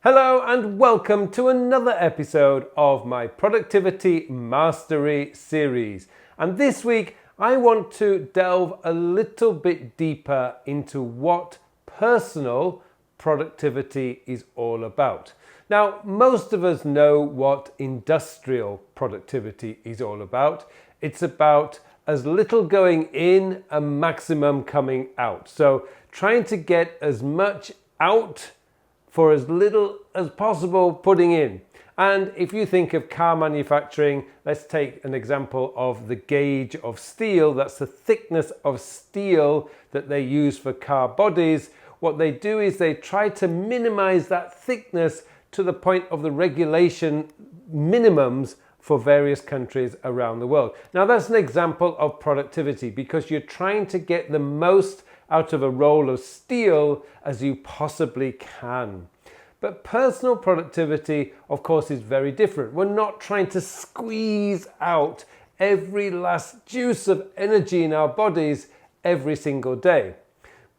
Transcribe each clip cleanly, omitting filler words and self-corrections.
Hello and welcome to another episode of my Productivity Mastery series. And this week I want to delve a little bit deeper into what personal productivity is all about. Now, most of us know what industrial productivity is all about. It's about as little going in and maximum coming out. So trying to get as much out for as little as possible putting in. And if you think of car manufacturing, let's take an example of the gauge of steel. That's the thickness of steel that they use for car bodies. What they do is they try to minimize that thickness to the point of the regulation minimums for various countries around the world. Now that's an example of productivity because you're trying to get the most out of a roll of steel as you possibly can. But personal productivity, of course, is very different. We're not trying to squeeze out every last juice of energy in our bodies every single day.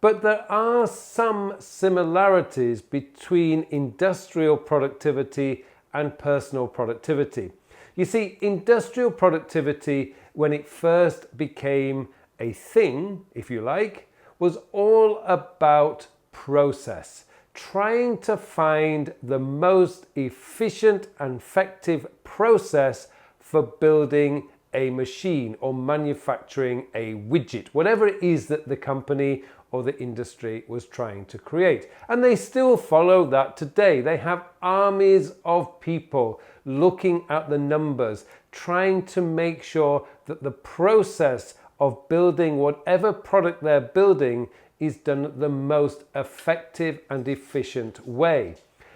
But there are some similarities between industrial productivity and personal productivity. You see, industrial productivity, when it first became a thing, if you like, was all about process, trying to find the most efficient and effective process for building a machine or manufacturing a widget, whatever it is that the company or the industry was trying to create. And they still follow that today. They have armies of people looking at the numbers, trying to make sure that the process of building whatever product they're building is done the most effective and efficient way.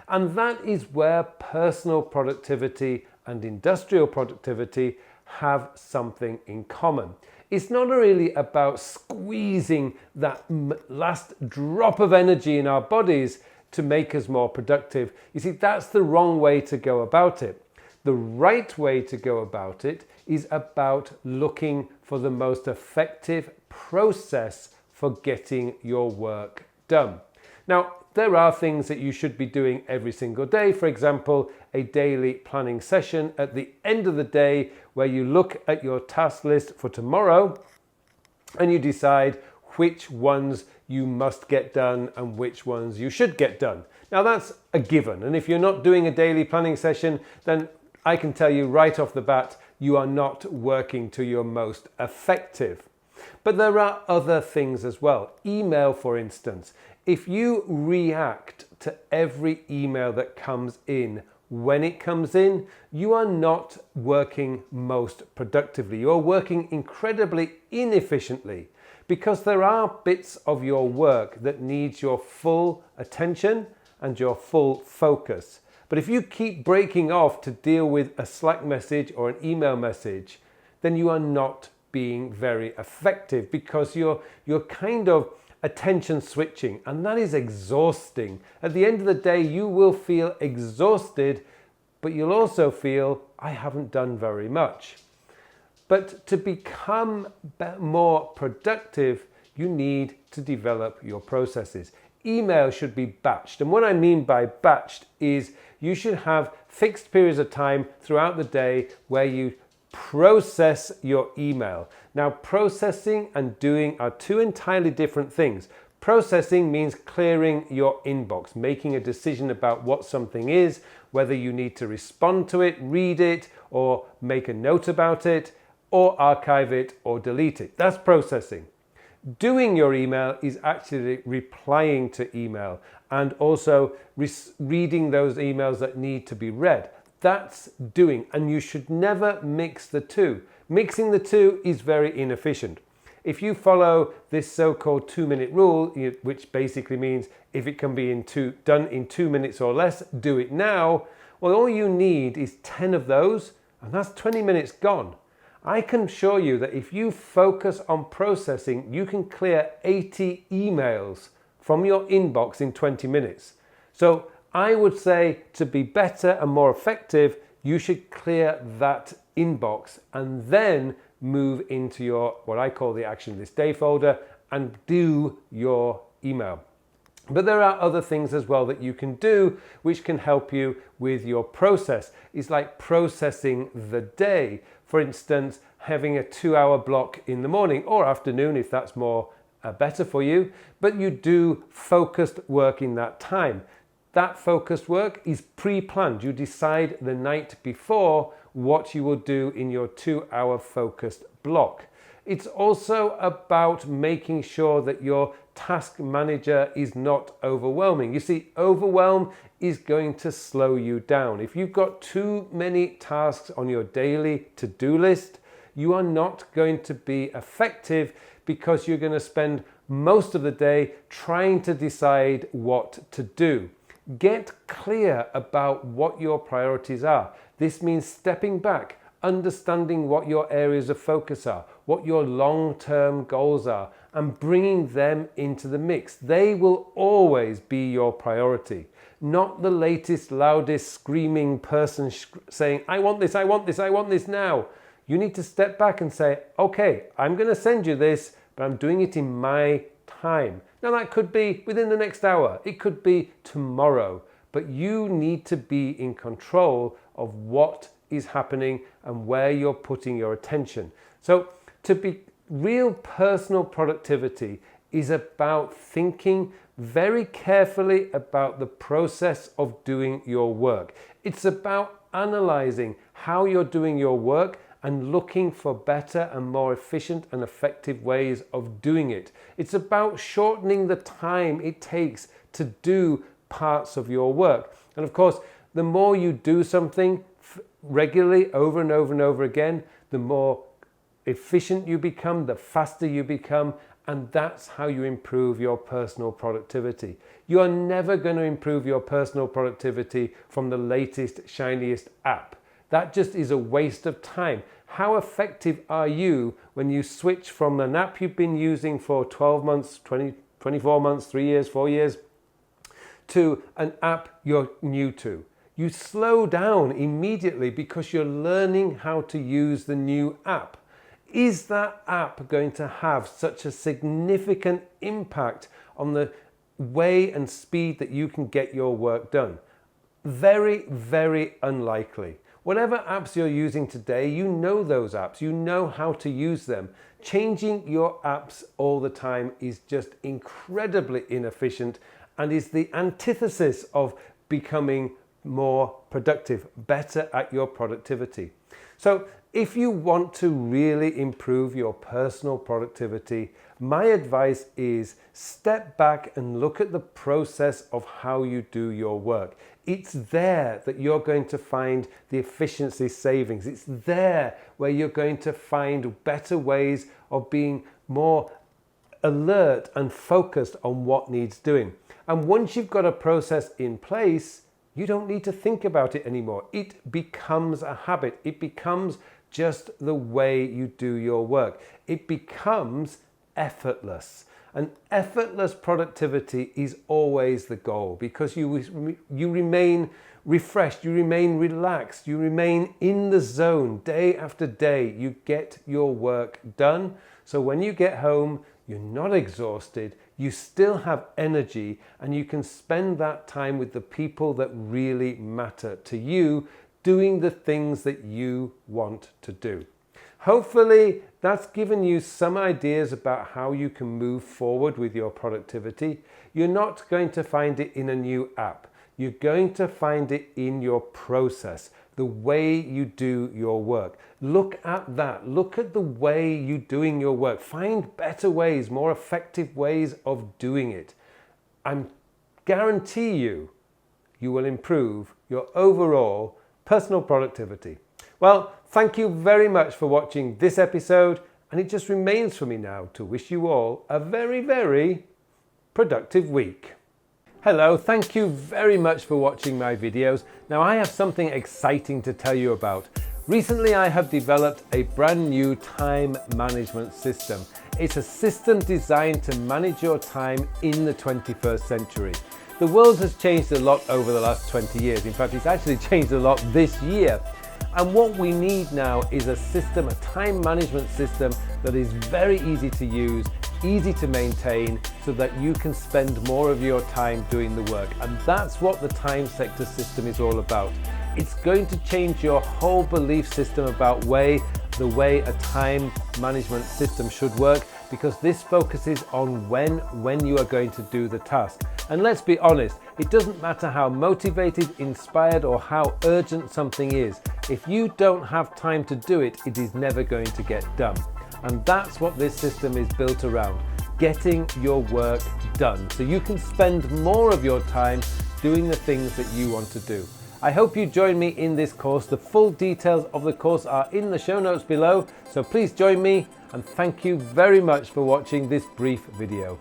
And that is where personal productivity and industrial productivity have something in common. It's not really about squeezing that last drop of energy in our bodies to make us more productive. You see, that's the wrong way to go about it. The right way to go about it is about looking for the most effective process for getting your work done. Now, there are things that you should be doing every single day. For example, a daily planning session at the end of the day where you look at your task list for tomorrow and you decide which ones you must get done and which ones you should get done. Now, that's a given. And if you're not doing a daily planning session, then I can tell you right off the bat, you are not working to your most effective. But there are other things as well. Email, for instance. If you react to every email that comes in when it comes in, you are not working most productively. You're working incredibly inefficiently because there are bits of your work that needs your full attention and your full focus. But if you keep breaking off to deal with a Slack message or an email message, then you are not being very effective because you're kind of attention switching, and that is exhausting. At the end of the day, you will feel exhausted, but you'll also feel, I haven't done very much. But to become more productive, you need to develop your processes. Email should be batched. And what I mean by batched is you should have fixed periods of time throughout the day where you process your email. Now, processing and doing are two entirely different things. Processing means clearing your inbox, making a decision about what something is, whether you need to respond to it, read it, or make a note about it, or archive it, or delete it. That's processing. Doing your email is actually replying to email and also reading those emails that need to be read. That's doing, and you should never mix the two. Mixing the two is very inefficient. If you follow this so-called 2-minute rule, which basically means if it can be done in 2 minutes or less, do it now. Well, all you need is 10 of those, and that's 20 minutes gone. I can assure you that if you focus on processing, you can clear 80 emails from your inbox in 20 minutes. So I would say to be better and more effective, you should clear that inbox and then move into your, what I call the action this day folder, and do your email. But there are other things as well that you can do which can help you with your process. It's like processing the day. For instance, having a 2-hour block in the morning or afternoon if that's more better for you, but you do focused work in that time. That focused work is pre-planned. You decide the night before what you will do in your 2-hour focused block. It's also about making sure that your task manager is not overwhelming. You see, overwhelm is going to slow you down. If you've got too many tasks on your daily to-do list, you are not going to be effective because you're going to spend most of the day trying to decide what to do. Get clear about what your priorities are. This means stepping back, understanding what your areas of focus are, what your long-term goals are, and bringing them into the mix. They will always be your priority, not the latest, loudest, screaming person saying, I want this, I want this, I want this now. You need to step back and say, okay, I'm going to send you this, but I'm doing it in my time. Now that could be within the next hour, it could be tomorrow, but you need to be in control of what is happening and where you're putting your attention. So to be real personal productivity is about thinking very carefully about the process of doing your work. It's about analyzing how you're doing your work and looking for better and more efficient and effective ways of doing it. It's about shortening the time it takes to do parts of your work. And of course, the more you do something regularly over and over and over again, the more efficient you become, the faster you become, and that's how you improve your personal productivity. You are never going to improve your personal productivity from the latest, shiniest app. That just is a waste of time. How effective are you when you switch from an app you've been using for 12 months, 24 months, 3 years, 4 years, to an app you're new to? You slow down immediately because you're learning how to use the new app. Is that app going to have such a significant impact on the way and speed that you can get your work done? Very, very unlikely. Whatever apps you're using today, you know those apps, you know how to use them. Changing your apps all the time is just incredibly inefficient and is the antithesis of becoming more productive, better at your productivity. So if you want to really improve your personal productivity, my advice is step back and look at the process of how you do your work. It's there that you're going to find the efficiency savings. It's there where you're going to find better ways of being more alert and focused on what needs doing. And once you've got a process in place, you don't need to think about it anymore. It becomes a habit. It becomes just the way you do your work. It becomes effortless. And effortless productivity is always the goal because you remain refreshed, you remain relaxed, you remain in the zone day after day. You get your work done. So when you get home, you're not exhausted, you still have energy, and you can spend that time with the people that really matter to you, doing the things that you want to do. Hopefully that's given you some ideas about how you can move forward with your productivity. You're not going to find it in a new app. You're going to find it in your process, the way you do your work. Look at that. Look at the way you're doing your work. Find better ways, more effective ways of doing it. I guarantee you will improve your overall personal productivity. Well, thank you very much for watching this episode, and it just remains for me now to wish you all a very, very productive week. Hello, thank you very much for watching my videos. Now I have something exciting to tell you about. Recently I have developed a brand new time management system. It's a system designed to manage your time in the 21st century. The world has changed a lot over the last 20 years. In fact, it's actually changed a lot this year. And what we need now is a system, a time management system that is very easy to use, easy to maintain so that you can spend more of your time doing the work. And that's what the time sector system is all about. It's going to change your whole belief system about the way a time management system should work, because this focuses on when you are going to do the task. And let's be honest, it doesn't matter how motivated, inspired, or how urgent something is. If you don't have time to do it, it is never going to get done. And that's what this system is built around, getting your work done so you can spend more of your time doing the things that you want to do. I hope you join me in this course. The full details of the course are in the show notes below, so please join me, and thank you very much for watching this brief video.